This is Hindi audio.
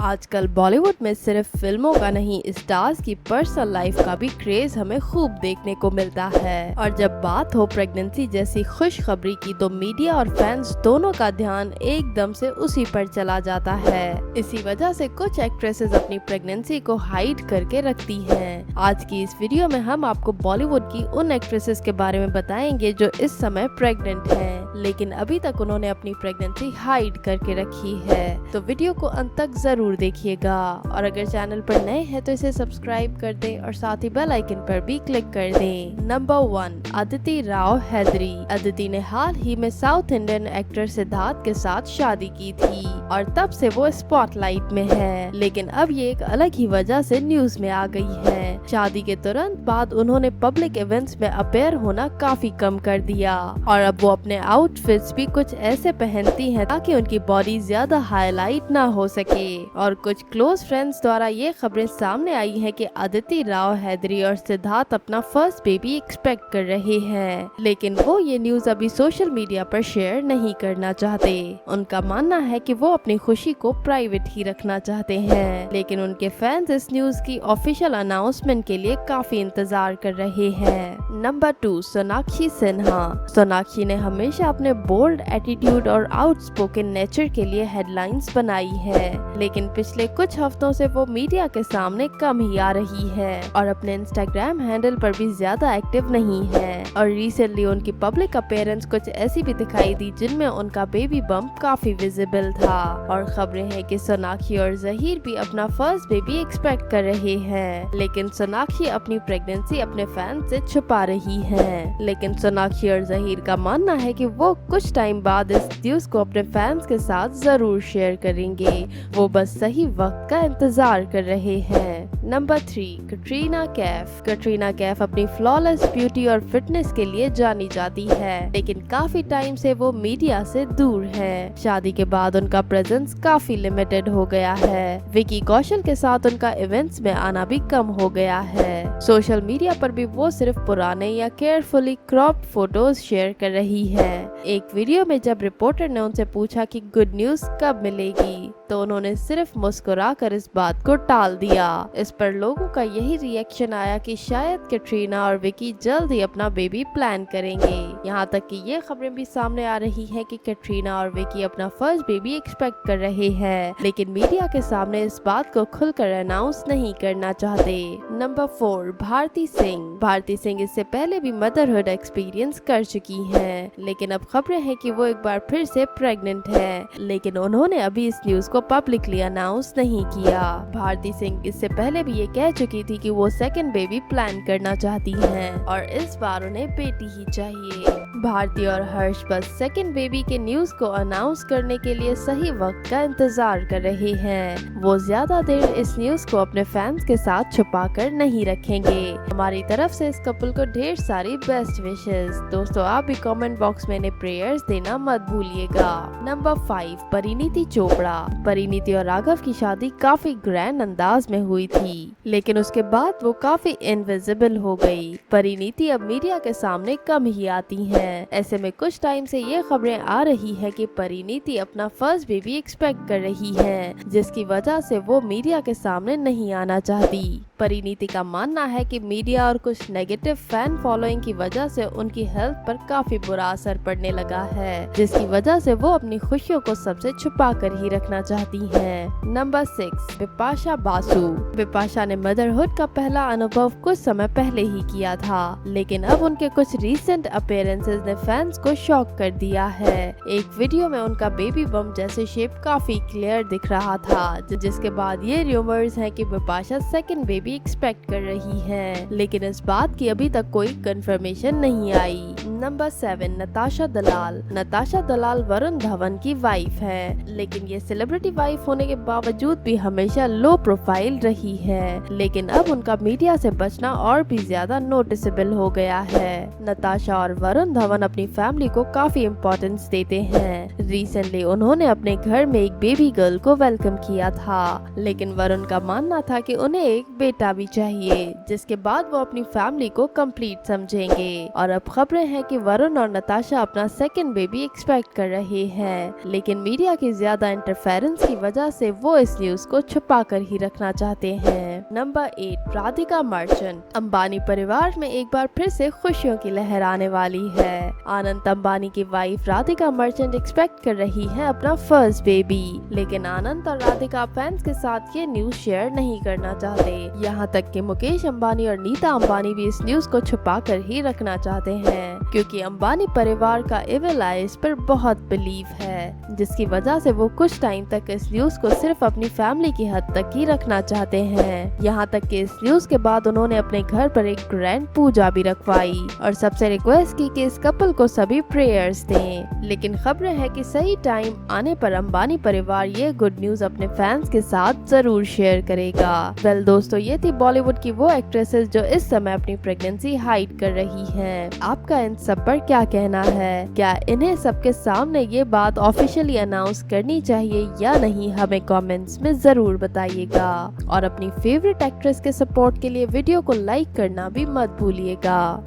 आजकल बॉलीवुड में सिर्फ फिल्मों का नहीं, स्टार्स की पर्सनल लाइफ का भी क्रेज हमें खूब देखने को मिलता है। और जब बात हो प्रेगनेंसी जैसी खुशखबरी की तो मीडिया और फैंस दोनों का ध्यान एकदम से उसी पर चला जाता है। इसी वजह से कुछ एक्ट्रेसेस अपनी प्रेगनेंसी को हाइड करके रखती हैं। आज की इस वीडियो में हम आपको बॉलीवुड की उन एक्ट्रेसेस के बारे में बताएंगे जो इस समय प्रेग्नेंट हैं, लेकिन अभी तक उन्होंने अपनी प्रेगनेंसी हाइड करके रखी है। तो वीडियो को अंत तक जरूर देखिएगा और अगर चैनल पर नए हैं तो इसे सब्सक्राइब कर दें और साथ ही बेल आइकन पर भी क्लिक कर दें। नंबर 1, अदिति राव हैदरी। अदिति ने हाल ही में साउथ इंडियन एक्टर सिद्धार्थ के साथ शादी की थी और तब से वो स्पॉटलाइट में है, लेकिन अब ये एक अलग ही वजह से न्यूज में आ गई है। शादी के तुरंत बाद उन्होंने पब्लिक इवेंट्स में अपेयर होना काफी कम कर दिया और अब वो अपने आउटफिट्स भी कुछ ऐसे पहनती हैं ताकि उनकी बॉडी ज्यादा हाईलाइट ना हो सके। और कुछ क्लोज फ्रेंड्स द्वारा ये खबरें सामने आई हैं कि अदिति राव हैदरी और सिद्धार्थ अपना फर्स्ट बेबी एक्सपेक्ट कर रहे हैं, लेकिन वो ये न्यूज अभी सोशल मीडिया पर शेयर नहीं करना चाहते। उनका मानना है कि वो अपनी खुशी को प्राइवेट ही रखना चाहते हैं, लेकिन उनके फैंस इस न्यूज की ऑफिशियल अनाउंसमेंट के लिए काफी इंतजार कर रहे हैं। नंबर 2, सोनाक्षी सिन्हा। सोनाक्षी ने हमेशा अपने बोल्ड एटीट्यूड और आउटस्पोकन नेचर के लिए हेडलाइंस बनाई है, लेकिन पिछले कुछ हफ्तों से वो मीडिया के सामने कम ही आ रही है और अपने इंस्टाग्राम हैंडल पर भी ज्यादा एक्टिव नहीं है। और रिसेंटली उनकी पब्लिक अपीयरेंस कुछ ऐसी भी दिखाई दी जिनमें उनका बेबी बम्प काफी विजिबल था। और खबरें हैं कि सोनाक्षी और जहीर भी अपना फर्स्ट बेबी एक्सपेक्ट कर रहे हैं, लेकिन सोनाक्षी अपनी प्रेगनेंसी अपने फैंस से छुपा रही है। लेकिन सोनाक्षी और जहीर का मानना है कि वो कुछ टाइम बाद इस न्यूज को अपने फैंस के साथ जरूर शेयर करेंगे, वो बस सही वक्त का इंतजार कर रहे हैं। नंबर 3, कटरीना कैफ। कटरीना कैफ अपनी फ्लॉलेस ब्यूटी और फिटनेस के लिए जानी जाती है, लेकिन काफी टाइम से वो मीडिया से दूर है। शादी के बाद उनका प्रेजेंस काफी लिमिटेड हो गया है। विकी कौशल के साथ उनका इवेंट्स में आना भी कम हो गया है। सोशल मीडिया पर भी वो सिर्फ पुराने या केयरफुली क्रॉप्ड फोटोज शेयर कर रही है। एक वीडियो में जब रिपोर्टर ने उनसे पूछा कि गुड न्यूज कब मिलेगी, तो उन्होंने सिर्फ मुस्कुराकर इस बात को टाल दिया। इस पर लोगों का यही रिएक्शन आया कि शायद कैटरीना और विकी जल्द ही अपना बेबी प्लान करेंगे। यहाँ तक कि ये खबरें भी सामने आ रही हैं कि कैटरीना और विकी अपना फर्स्ट बेबी एक्सपेक्ट कर रहे हैं, लेकिन मीडिया के सामने इस बात को खुलकर अनाउंस नहीं करना चाहते। नंबर 4, भारती सिंह। भारती सिंह इससे पहले भी मदरहुड एक्सपीरियंस कर चुकी हैं, लेकिन अब खबरें हैं कि वो एक बार फिर से प्रेग्नेंट है, लेकिन उन्होंने अभी इस न्यूज को पब्लिकली अनाउंस नहीं किया। भारती सिंह इससे पहले भी ये कह चुकी थी कि वो सेकंड बेबी प्लान करना चाहती हैं और इस बार उन्हें बेटी ही चाहिए। भारती और हर्ष बस सेकंड बेबी के न्यूज को अनाउंस करने के लिए सही वक्त का इंतजार कर रहे हैं। वो ज्यादा देर इस न्यूज को अपने फैंस के साथ छुपा कर नहीं रखेंगे। हमारी तरफ से इस कपल को ढेर सारी बेस्ट विशेस। दोस्तों, आप भी कमेंट बॉक्स में प्रेयर्स देना मत भूलिएगा। नंबर 5, परिणीति चोपड़ा। परिणीति और राघव की शादी काफी ग्रैंड अंदाज में हुई थी, लेकिन उसके बाद वो काफी इनविजिबल हो गई। परिणीति अब मीडिया के सामने कम ही आती हैं। ऐसे में कुछ टाइम से ये खबरें आ रही है कि परिणीति अपना फर्स्ट बेबी एक्सपेक्ट कर रही हैं, जिसकी वजह से वो मीडिया के सामने नहीं आना चाहती। परिणीति का मानना है कि मीडिया और कुछ नेगेटिव फैन फॉलोइंग की वजह से उनकी हेल्थ पर काफी बुरा असर पड़ने लगा है, जिसकी वजह से वो अपनी खुशियों को सबसे छुपा कर ही रखना चाहती हैं। नंबर 6, बिपाशा बासु। बिपाशा ने मदरहुड का पहला अनुभव कुछ समय पहले ही किया था, लेकिन अब उनके कुछ रीसेंट अपीयरेंसेस ने फैंस को शॉक कर दिया है। एक वीडियो में उनका बेबी बम्प जैसे शेप काफी क्लियर दिख रहा था, जिसके बाद ये रूमर्स हैं कि बिपाशा सेकंड बेबी एक्सपेक्ट कर रही हैं, लेकिन इस बात की अभी तक कोई कंफर्मेशन नहीं आई। नंबर 7, नताशा दलाल। नताशा दलाल वरुण धवन की वाइफ है, लेकिन ये सेलिब्रिटी वाइफ होने के बावजूद भी हमेशा लो प्रोफाइल रही है, लेकिन अब उनका मीडिया से बचना और भी ज्यादा नोटिसेबल हो गया है। नताशा और वरुण धवन अपनी फैमिली को काफी इम्पोर्टेंस देते हैं। रिसेंटली उन्होंने अपने घर में एक बेबी गर्ल को वेलकम किया था, लेकिन वरुण का मानना था कि उन्हें एक बेटा भी चाहिए, जिसके बाद वो अपनी फैमिली को कंप्लीट समझेंगे। और अब खबरें हैं कि कि वरुण और नताशा अपना सेकंड बेबी एक्सपेक्ट कर रहे हैं, लेकिन मीडिया की ज्यादा इंटरफेरेंस की वजह से वो इस न्यूज को छुपा कर ही रखना चाहते हैं। नंबर 8, राधिका मर्चेंट। अंबानी परिवार में एक बार फिर से खुशियों की लहर आने वाली है। आनंद अंबानी की वाइफ राधिका मर्चेंट एक्सपेक्ट कर रही है अपना फर्स्ट बेबी, लेकिन आनंद और राधिका फैंस के साथ ये न्यूज शेयर नहीं करना चाहते। यहाँ तक कि मुकेश अंबानी और नीता अंबानी भी इस न्यूज को छुपा कर ही रखना चाहते हैं, क्योंकि अंबानी परिवार का इविल आई इस पर बहुत बिलीव है, जिसकी वजह से वो कुछ टाइम तक इस न्यूज को सिर्फ अपनी फैमिली की हद तक ही रखना चाहते हैं। यहाँ तक कि इस न्यूज के बाद उन्होंने अपने घर पर एक ग्रैंड पूजा भी रखवाई और सबसे रिक्वेस्ट की कि इस कपल को सभी प्रेयर्स दें। लेकिन खबर है कि सही टाइम आने पर अंबानी परिवार ये गुड न्यूज अपने फैंस के साथ जरूर शेयर करेगा। वेल दोस्तों, ये थी बॉलीवुड की वो एक्ट्रेसेस जो इस समय अपनी प्रेगनेंसी हाइड कर रही हैं। आपका इन सब पर क्या कहना है? क्या इन्हें सबके सामने ये बात ऑफिशियली अनाउंस करनी चाहिए या नहीं? हमें कमेंट्स में जरूर बताइएगा और अपनी फेवरेट एक्ट्रेस के सपोर्ट के लिए वीडियो को लाइक करना भी मत भूलिएगा।